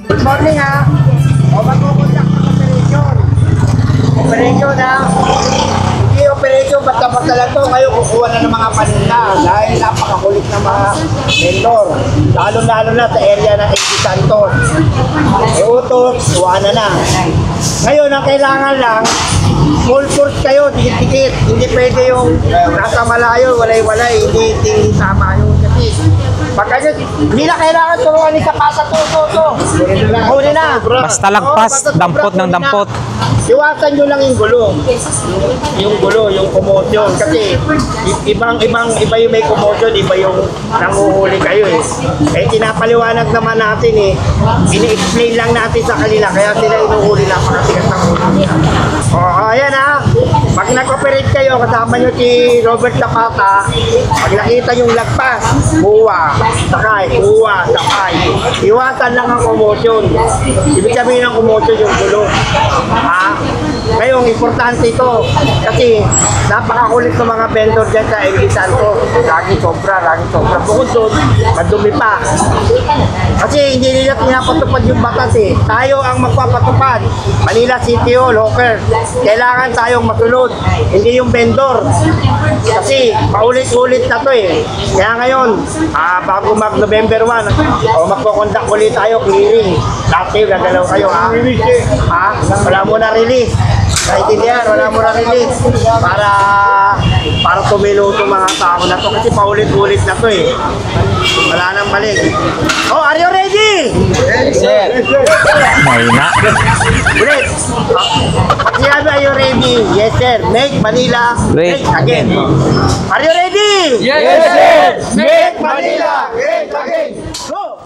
Good morning ha. O magkukundak ng operation. Operation ha. Hindi operation basta-basta lang to. Ngayon kukuha na ng mga paninda dahil napakakulit ng mga vendor. Lalo-lalo na sa area ng AC Santos. E utos, kuha na. Ngayon ang kailangan lang, full force kayo, dikit-dikit. Hindi pwede yung nasa malayo, walay-walay. Hindi tama yun kasi pagka hindi na kailangan turuan ni Kapasa to. Huli na. Basta lagpas, dampot ng dampot. Iwasan nyo lang yung gulo. Yung gulo, yung commotion. Kasi iba yung may commotion, iba yung nanguhuli kayo eh. Eh tinapaliwanag naman natin eh. Ini-explain lang natin sa kanila. Kaya sila inuhuli lang pakatigas ng huli. Ayan ha. Pag nag-operate kayo, kasama nyo si Robert Zapata, pag nakita yung lagpas, buwa, sakay. Iwasan lang ang commotion. Ibig sabihin ng commotion yung gulo. Ha? Ngayong importante ito kasi napakakulit ng mga vendor dyan sa MD Santos. Lagi sobra. Bukod doon, madumi pa. Kasi hindi nila pinapatupad yung batas eh. Tayo ang magpapatupad. Manila City Hall, Hawker. Kailangan tayong masunod. Hindi yung vendor. Kasi paulit-ulit na to eh. Kaya ngayon, bago mag-November 1, magkukondak ulit tayo, clearing. Dati, gagalaw kayo ha. Wala mo na release. Naintindihan, wala mo na release. Para tumiluto mga tao na to. Kasi paulit-ulit na to eh. Wala nang balik. Oh, are you ready? Yes, sir. Mahina. Ulit. Are you ready? Yes, sir. Make Manila great again. Are you ready? Yes, sir. Make Manila great again. Go!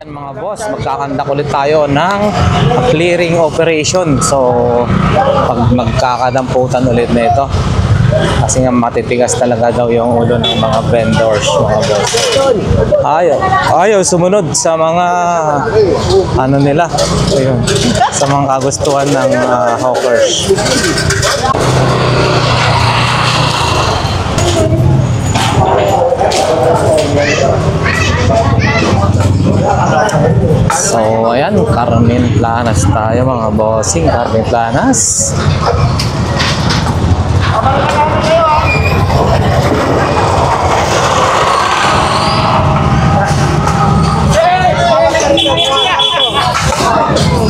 Mga boss, magkakandak ulit tayo ng clearing operation. So, pag magkakadamputan ulit na ito, kasi nga matitigas talaga daw yung ulo ng mga vendors, mga boss. Ayaw sumunod sa mga ano nila, ayun, sa mga kagustuhan ng hawkers. So, ayan, Carmen Planas tayo mga bossing, Carmen Planas.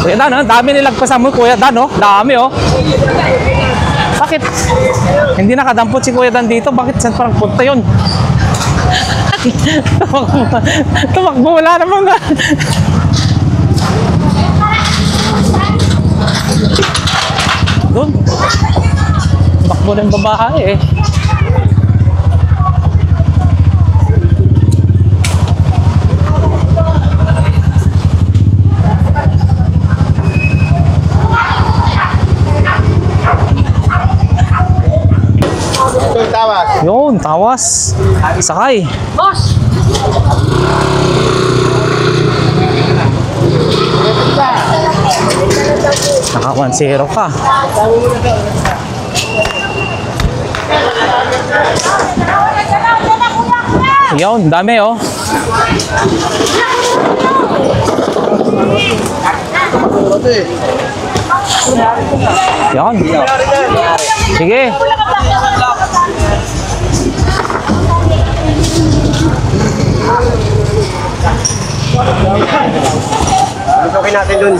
Kuya Dan, dami nilagpasan mo, Kuya Dan, dami, Bakit? Hindi nakadampot si Kuya Dan dito. Bakit saan parang punta yun? Tumakbo. Wala naman nga. Doon. Tumakbo ng babae eh. Ito yung tawas. Yun, tawas. Sakay. Boss! Naka 1-0 ka. Yun, dami oh. Yan. Sige. Tutukin natin dun.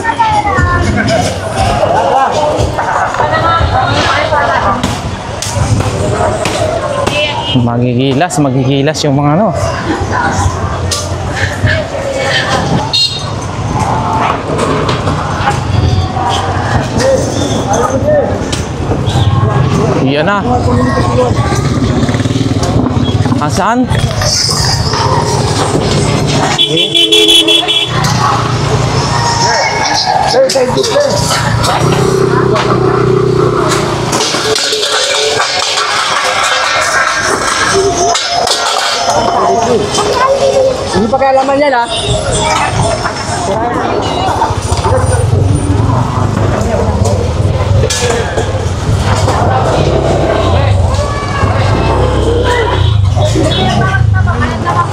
Magigilas yung mga ano. Yan na. Asan? Hindi pa kaya laman yan, ha?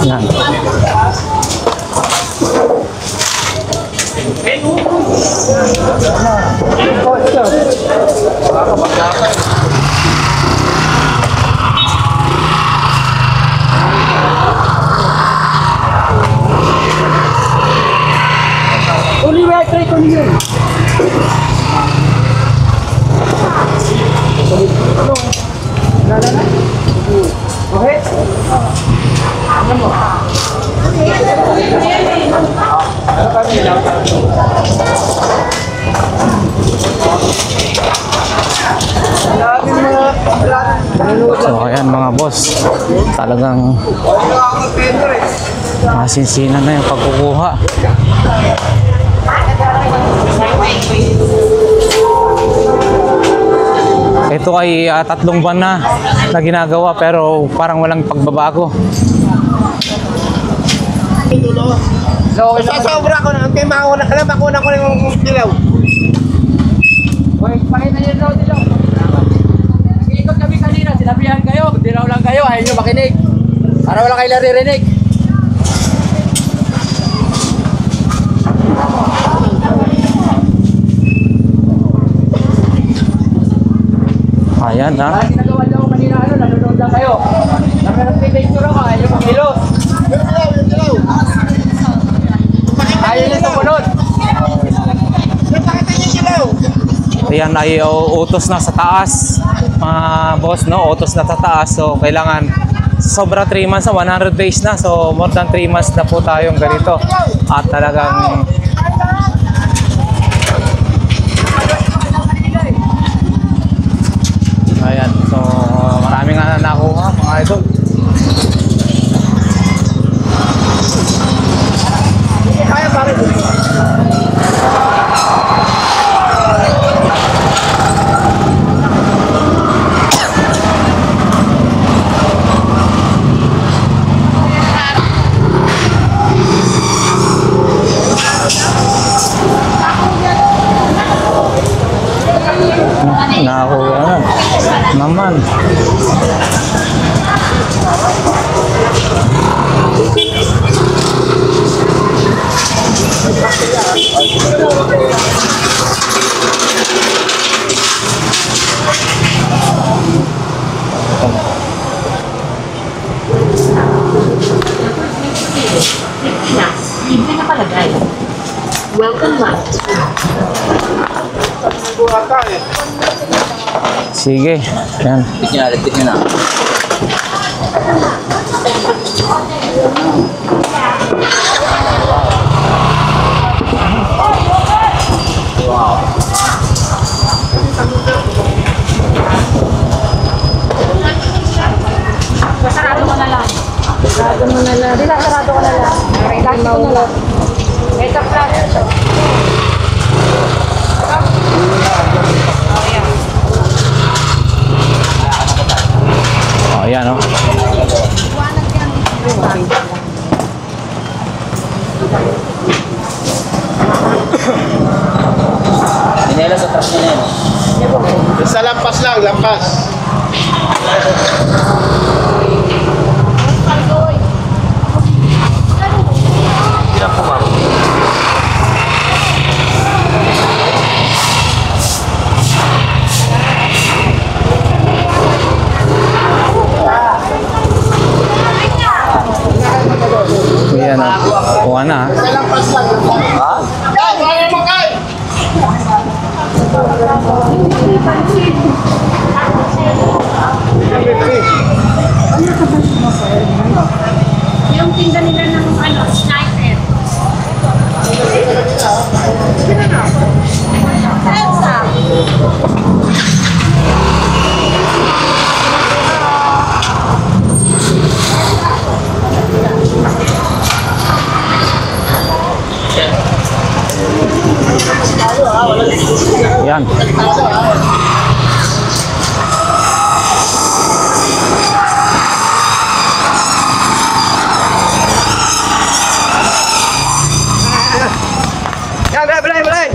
Yan. Uli ba, try ko niyo. Okay? So ayan mga boss, talagang masinsinan na yung pagkukuha. Ito ay 3 buwan na ginagawa pero parang walang pagbabago. So, sobra ko na. Kaya mauna ka na, makuna ko na yung dilaw. Hoy, pakita niyo daw dito. Nag-iikot kami kanina, sinabihan kayo, dilaw lang kayo, ayaw nyo makinig. Para wala kayo naririnig. Ayan ha. Parang ginagawa daw kanina, nanonood lang kayo. Nag-picture ako, ayaw nyo magkilos. Yung dilaw. Ayaw nyo sumunod. Pakita niyo yung dilaw. Ayan ay utos na sa taas. Mga boss, no? Utos na sa taas. So kailangan sobra 3 months na, 100 days na. So more than 3 months na po tayong ganito. At talagang ayan. So maraming nga na nakuha mga idol. Kaya pare. Nakuha naman. Libre na palagay. Welcome lunch. Sige. Yan. Ligpit nyo na. Sarado mo na lang. Sarado mo na lang. Dila, sarado ko na lang. Sarado ko na lang. Ito plan. Oh, yan oh. Dinela sa truck nyo na yun. Sa lampas lang, lampas. Yan oh. Kuha na. Sa lampas lang. Ha? Kay, kaya mo kay! Yung tinda nila ng ano, sniper. Elsa. Yan. Yan, Brian!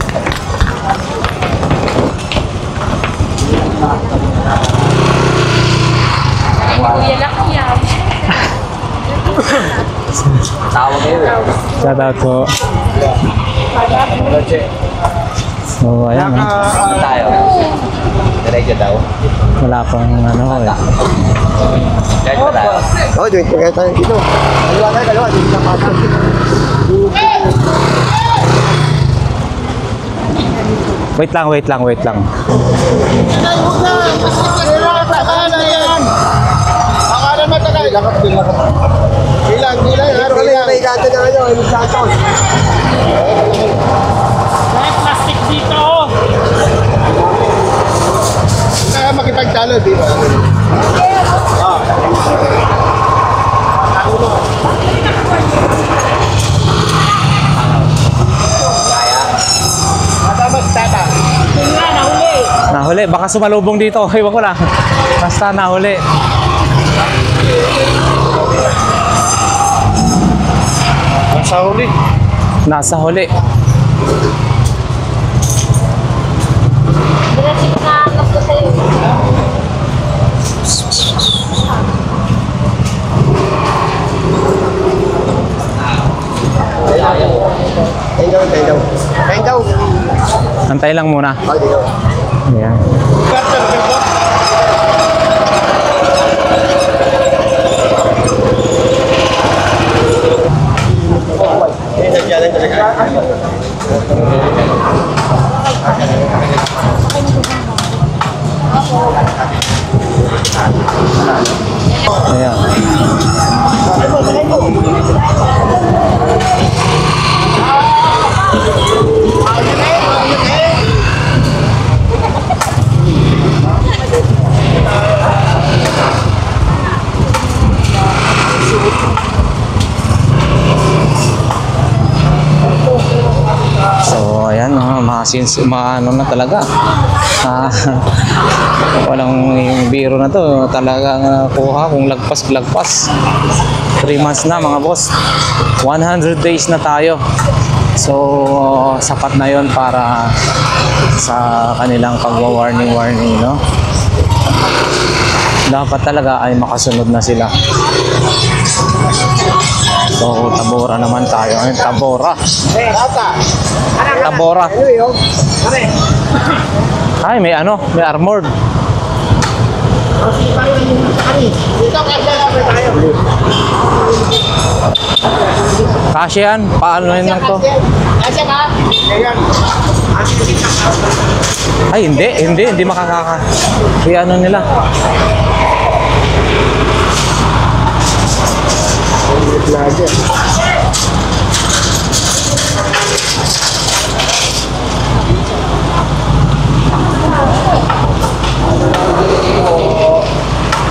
Kuya lang yan. Tawag kayo eh. Shout out po. So, ayan oh. Ano tayo? Diretso daw. Wala pang ano eh. Diretso ba tayo? Oh, dito kaya tayo dito. Dalawa, dito na pasok. Wait lang. Ay, huwag na! Akala yan! Akala matagal! Bilang, may gato na ano, yung gatos. May plastic dito! Kaya makipagtalo, di ba? Ah. Nahuli. Baka sumalubong dito. Iwan ko lang. Basta nahuli. Nasa huli. Nasa huli. Diretso na mas ko sa'yo. Kain daw. Antay lang muna. Ayan. Ayan. So, ayan, ano na talaga. Walang yung biro na to. Talagang nakuha kung lagpas. 3 months na mga boss. 100 days na tayo. So, sapat na yon para sa kanilang pagwa-warning, no? Dapat talaga ay makasunod na sila. So, Tabora naman tayo. Ayun, Tabora. Tabora. Ay, may ano, may armored. Kasi yan, paano yun lang to? Kasi ka? Ayan. Ay, hindi makakaka. Kaya ano nila.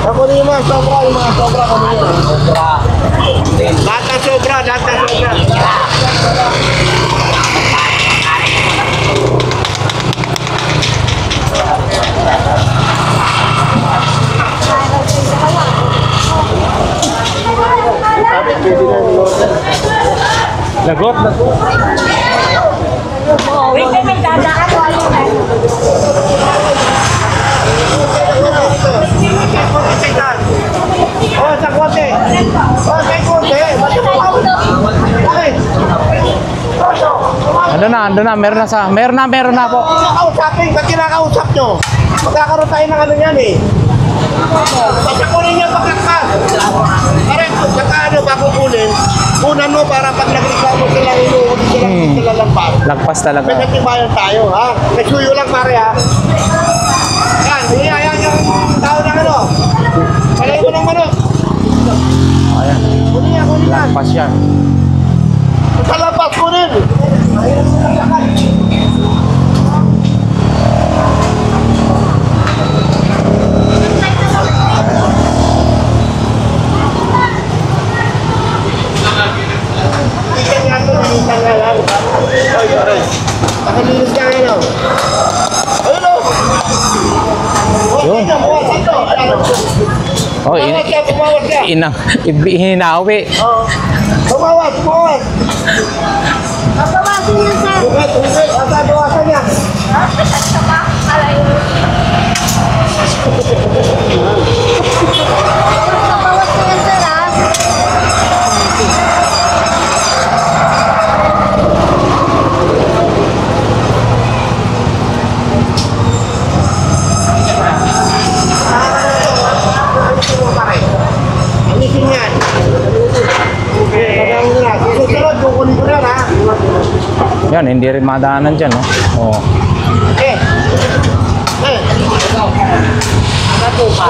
Ako rin yung mga sobra kami yun. Lahat ng sobra. Lagot. Wait, may dadaan ko ano na. Oh, sa kote. Oh, sa kote. Ando na, meron na po. Kausapin, ba't kinakausap nyo? Magkakaroon tayo ng ano yan eh. Pasakunin niya pagkakas. Pareho, saka ano, pakukunin. Kunan mo para pag nagreklamo sila, inuuli sila lampas. Lagpas talaga. May nagtibayan tayo, ha? May suyo lang pare, ha? Yan yung tao ng ano. Palay mo ng manok. Ayan. Kunin yan. Lagpas yan. Sa lampas, kunin. Nakalinis ka ngayon, oh. Ayun, oh. Yun. Oh, Bumawas ka. hinawi. Bumawas. Papawasin niyo, sir. Bukas. Bawasan niya. Ha? Sa pa? Alay. Papawas niyo, sir, ha? Anisin yan. Pagawin mo na. Susunod, kukunin ko na, ha? Yan, hindi rin madaanan dyan, no? Oh. Eh. Ano po pa?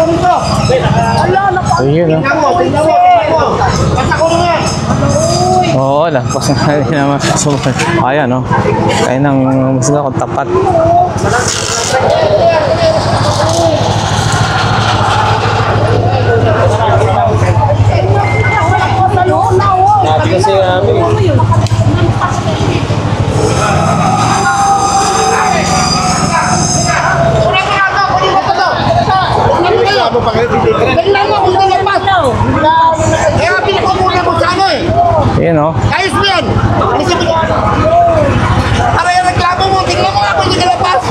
Kumito. Ayun, no? Tingnan mo. Basta ko na yan. Oo, lagpas nga rin naman. So, ayan, no? Kaya nang mas ako tapat. Dati kasi Kaya pinakumunan mo sa ano eh. yun, no? Ayos mo yan. Para yung reklamo mo, tingnan mo nga kung hindi ka lapas.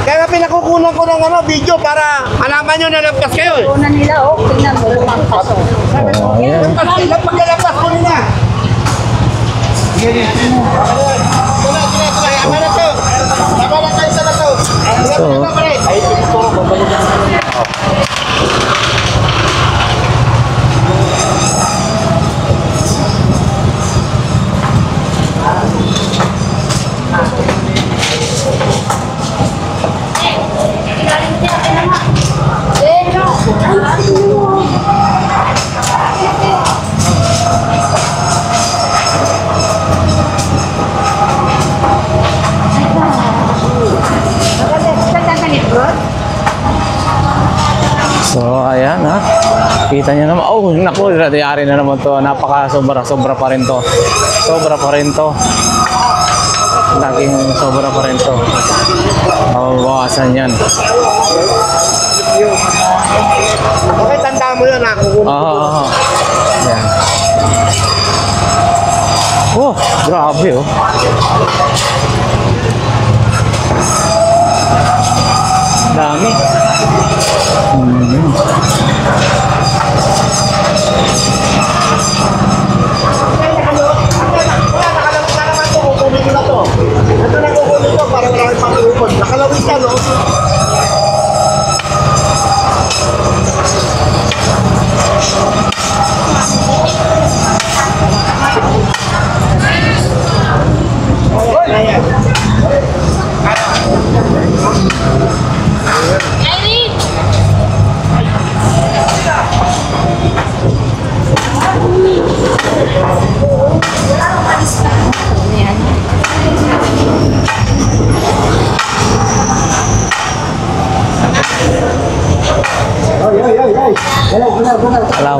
Kaya pinakukunan ko ng ano, video para malaman nyo na lampas kayo eh. Una nila, oh. Tingnan mo, lumangkas, oh. Oh, ayan. Pagkalampas ko nila. Tama na to. Tama na kayo sa na to. Ay, ito. Babalik na. So, ayan, ha? Kita nyo naman. Oh, naku, yari na naman to. Sobra pa rin to. Laging sobra pa rin to. Mabawasan yan. Okay, tanda mo yun, nakukunan ko. Oo. Yan. Oh, grabe, oh. Dami. Wala, nakalamot na naman to. Kukunin ko na to. Ito na kukunin Alaw.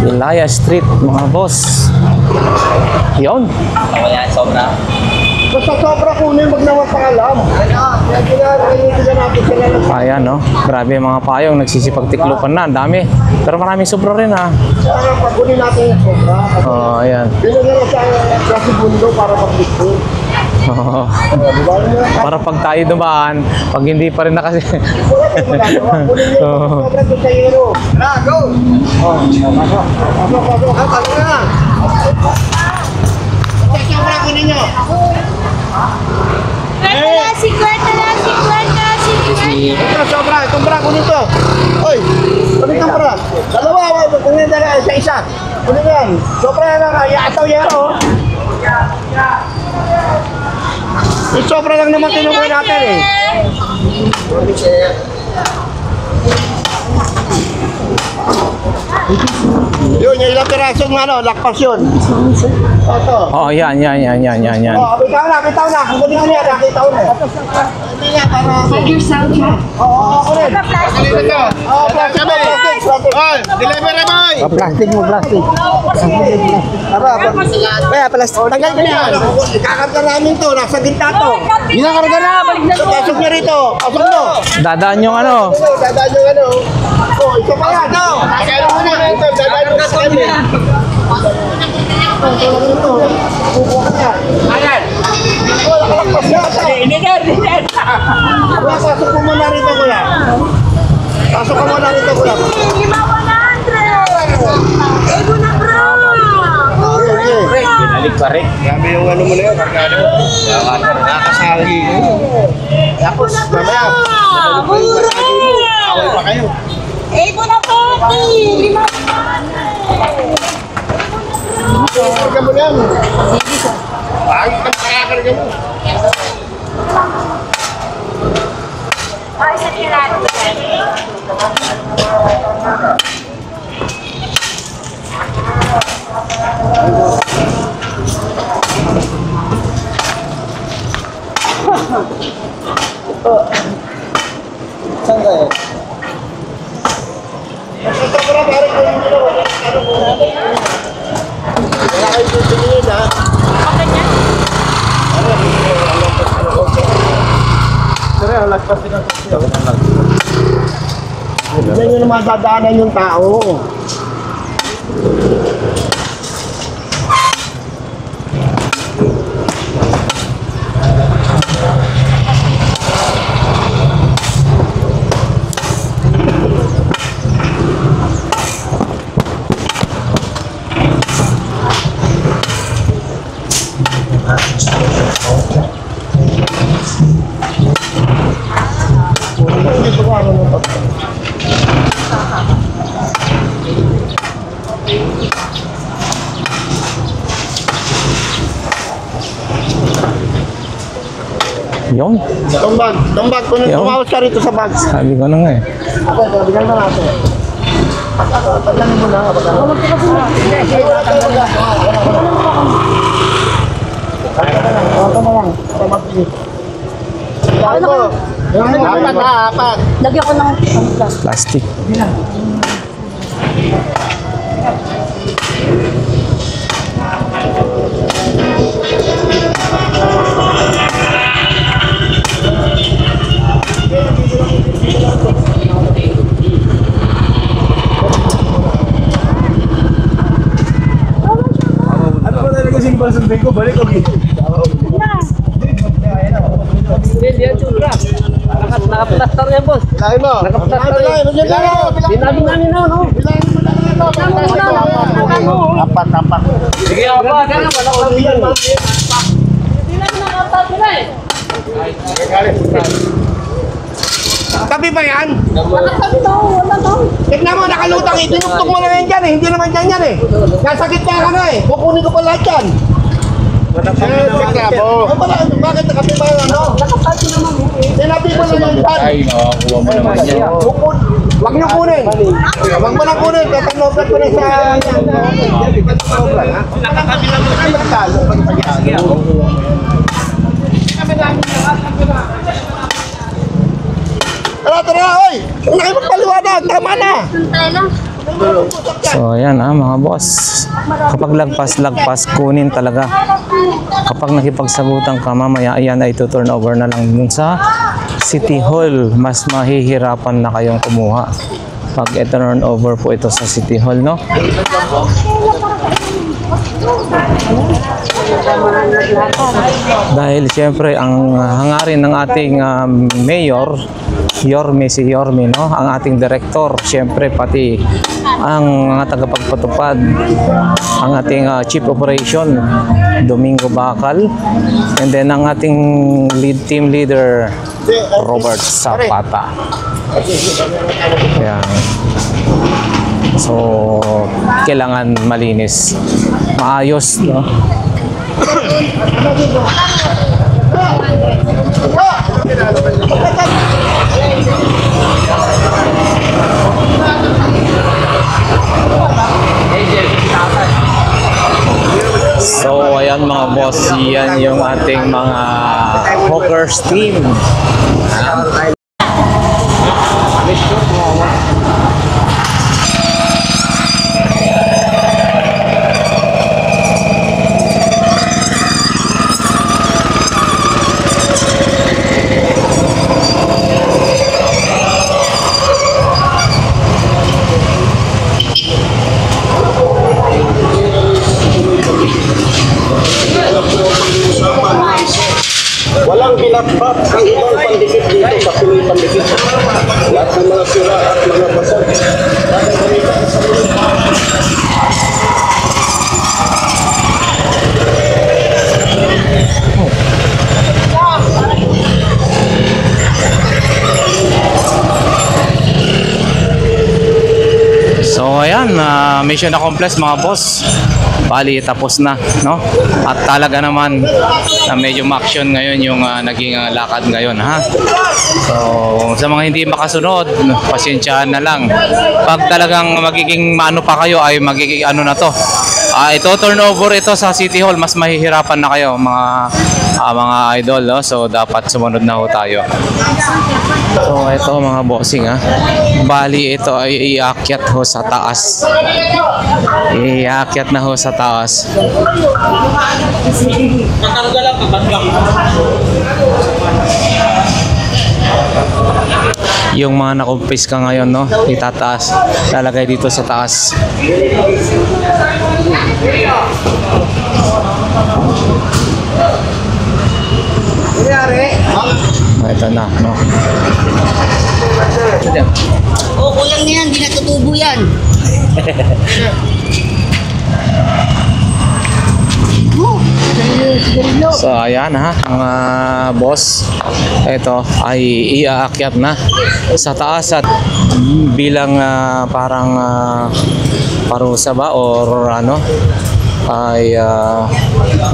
Ilaya Street, mga boss. Yun. Basta sobra kunin, wag naman pangalam. Kaya kailangan natin sila ng Ayan, no? Grabe yung mga payong. Nagsisipagtiklupan na. Ang dami. Pero maraming sobra rin, ha? para pagkunin natin yung sobra. Oo, ayan. Binigyan sa klase bundo para mag-dictate. Oo. Diba? Para pag tayo dumaan, pag hindi pa rin na kasi. Kunin niyo yung Oo. sobra doon sa hero. Tara, go! Pasok. Pasok na. Sobra kunin niyo. Ito, sobra. Itong bra, kunin to. Oy, kunin itong bra. Dalawa, kunin dalawa, isa-isa. Kunin yan. Sobra na lang, ataw yero. Yung sobra lang naman tinubuhin natin eh. Yun, yung ilang pirasong lakpas yun. Ito. Oo, yan. Oh, bitaw na. Kunin mo niya, nakita ko na. Hindi niya, para... Oo, kunin. Oo, plastic. Delivery boy! Plastic. Kaya, plastic. Tanggal ko yan. Ikakarga namin to, nasa gitna to. Ginakarga na, balik na. Pasok niya rito. Pasok mo. Dadaan yung ano. Dadaan yung ano. Oh, ito pa yan. Kaya mo na. Dadaan yung kami. Ayan. Diner. Pasok ko muna rito, kuya. Pasok ko muna rito, kuya. 500. Ego na, bro. Binalik pa rin. Grabe yung ano mo na yun, Marcado. Nakakasali. Tapos, mamaya. Away pa kayo. Ego na, pati. 500. Karga mo yan. Bakit ka nakakarga mo? Ay, sa tirado. Saan kayo? Ito pala, parang kung ano mo. Wala kayo tutingin, ha? Sir, lagpas din ang sasyo. Yan yung madadaanan yung tao. Yun. Tumbag, kung Yo. tumawas ka rito sa bag. Sabi ko na nga eh. Okay, bigyan na natin. Paglanin mo na, apat. Lagyan ko ng Plastic. Ano ba talaga simbal sundin ko? Balik, okay. Hindi yan sobra. Nakaplaster yan, boss. Bilangin mo. Nakaplaster yan. Bilangin namin na, no? Apat. Sige, apat. Wala ko lang yan. Tabi ba yan? Tignan mo, nakalutang eh. Tinuktok mo na yan dyan eh. Hindi naman dyan yan eh. Nasa gitna ka na eh. Kukunin ko pa lahat yan. Tignan mo. Bakit nakabi ba yan ano? Sinabi mo naman dyan. Ay, nakakuha mo naman yan. Huwag niyo kunin. Huwag mo na kunin. Tatanogan ko na sa... Nakakabilang mo kayo. Magkalo. Tara, oy! Huwag kayo magpaliwanag. Tama na. So ayan mga boss, kapag lagpas kunin talaga. Kapag nakipagsagutan ka mamaya, ayan ay to-turn over na lang dun sa City Hall. Mas mahihirapan na kayong kumuha pag turn over po ito sa City Hall, no? Dahil siyempre ang hangarin ng ating mayor, si Yorme, no? Ang ating director, siyempre pati ang mga tagapagpatupad, ang ating chief operation, Domingo Bacal, and then ang ating team leader, Robert Zapata. Ayan. So, kailangan malinis. Maayos, no? So, ayan mga boss, yan yung ating mga hawkers team. Walang binatbat ang ibang pandikit dito sa Pinoy Pandikit. Lahat ng mga sira at mga basag. So ayan, mission accomplished mga boss. Bali tapos na, no? At talaga naman na medyo ma-action ngayon yung naging lakad ngayon, ha? So sa mga hindi makasunod, pasensyahan na lang. Pag talagang magiging maano pa kayo ay magiging ano na to. Ito turnover ito sa City Hall, mas mahihirapan na kayo mga idol, no? So dapat sumunod na ho tayo. So ito mga bossing, ha. Bali ito ay iakyat ho sa taas. Iakyat na ho sa taas. Yung mga nakumpis ka ngayon, no? Itataas. Lalagay dito sa taas. Ito na, no? Oo, kulang na yan. Hindi natutubo yan. So ayan ha, mga boss, ito ay iaakyat na sa taas at bilang parang parusa ba or ano ay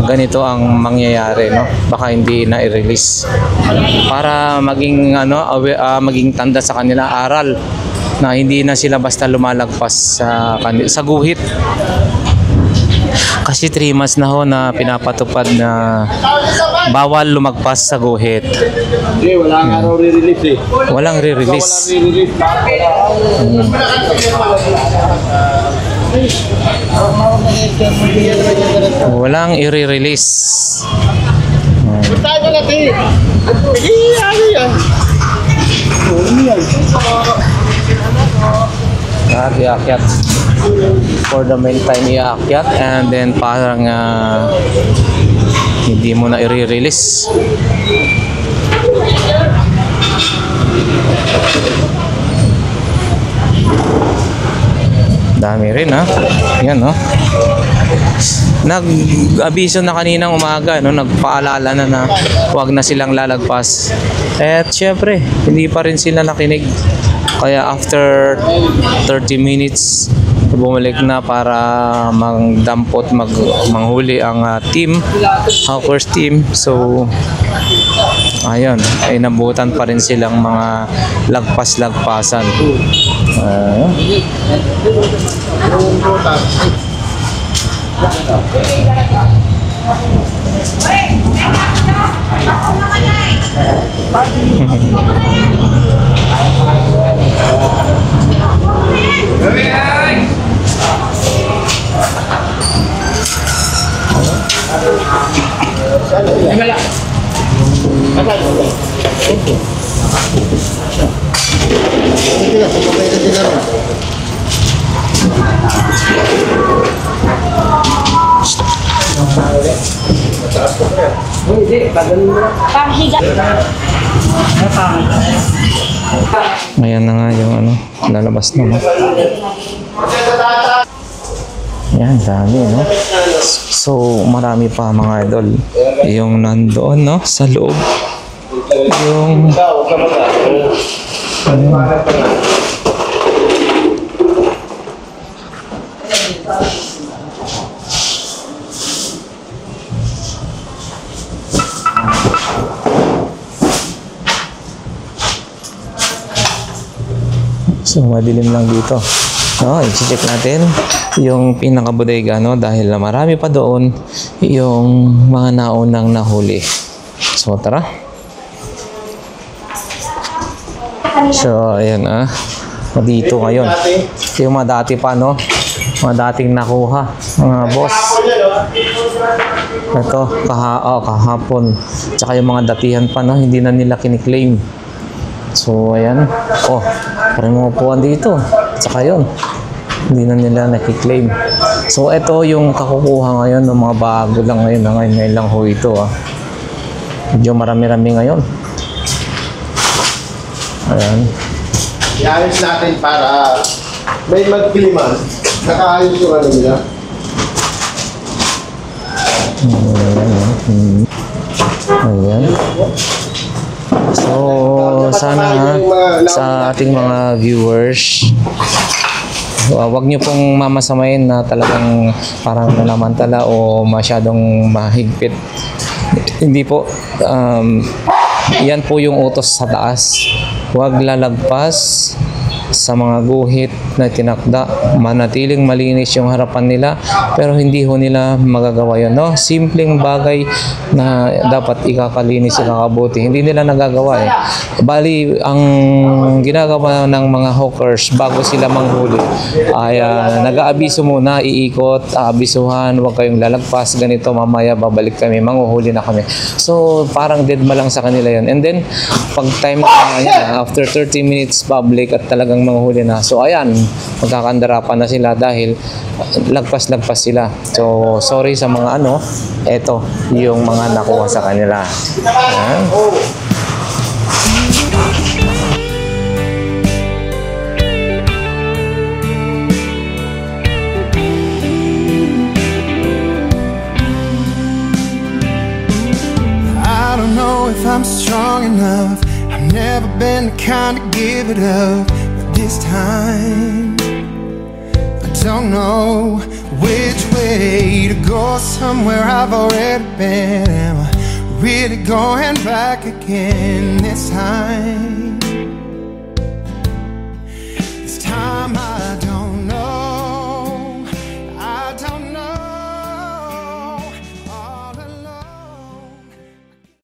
ganito ang mangyayari, no? Baka hindi na i-release para maging maging tanda sa kanila, aral na hindi na sila basta lumalagpas sa guhit. Kasi 3 months na ho na pinapatupad na bawal lumagpas sa guhit. Hindi, wala nga raw re-release eh. Walang re-release. Walang i-release. Tayo natin. Ano yan? Iakyat. For the meantime, iakyat and then parang hindi mo na i-release. Dami rin ha. Yan no. Nag-abiso na kaninang umaga, no? Nagpaalala na huwag na silang lalagpas. At syempre, hindi pa rin sila nakinig. Kaya after 30 minutes, bumalik na para magdampot, manghuli ang team, Hawkers team. So, ayun, ay nabutan pa rin silang mga lagpas-lagpasan. Panghiga. Ayan na nga yung ano, lalabas na mo. Yan, dami, no? So, marami pa mga idol. Yung nandoon, no? Sa loob. Yung... So, madilim lang dito. No, i-check natin yung pinaka-bodega, no? Dahil marami pa doon yung mga naunang nahuli. So, tara. So, ayan dito ngayon. Yung mga dati pa, no? Mga dating nakuha. Mga boss. Ito, kahapon. Tsaka yung mga datihan pa, no? Hindi na nila kiniklaim. So, ayan. Oh, parang mga upuan dito. Tsaka yun. Hindi na nila nakiklaim. So, ito yung kakukuha ngayon ng mga bago lang ngayon. Ngayon lang ho ito. Medyo marami-rami ngayon. Ayan. I-ayos natin para may magkiliman. Nakaayos yung ano nila. Ayan. So, sana sa ating mga viewers, wag niyo pong mamasamayin na talagang parang nanamantala o masyadong mahigpit. Hindi po. Yan po yung utos sa taas. Huwag lalagpas sa mga guhit na tinakda, manatiling malinis yung harapan nila, pero hindi ho nila magagawa yun, no? Simpleng bagay na dapat ikakalinis, ikakabuti, hindi nila nagagawa Bali, ang ginagawa ng mga hawkers bago sila manghuli ay nag-aabiso muna, iikot, aabisuhan, huwag kayong lalagpas, ganito, mamaya babalik kami, manghuhuli na kami. So, parang dead ma lang sa kanila yun. And then, pag time na after 30 minutes public at talagang manghuli na. So, ayan, magkakandarapan na sila dahil lagpas-lagpas sila. So, sorry sa mga eto, yung mga nakuha sa kanila. Ayan. I don't know if I'm strong enough. I've never been the kind to give it up. This time I don't know which way to go. Somewhere I've already been. Am I really going back again this time?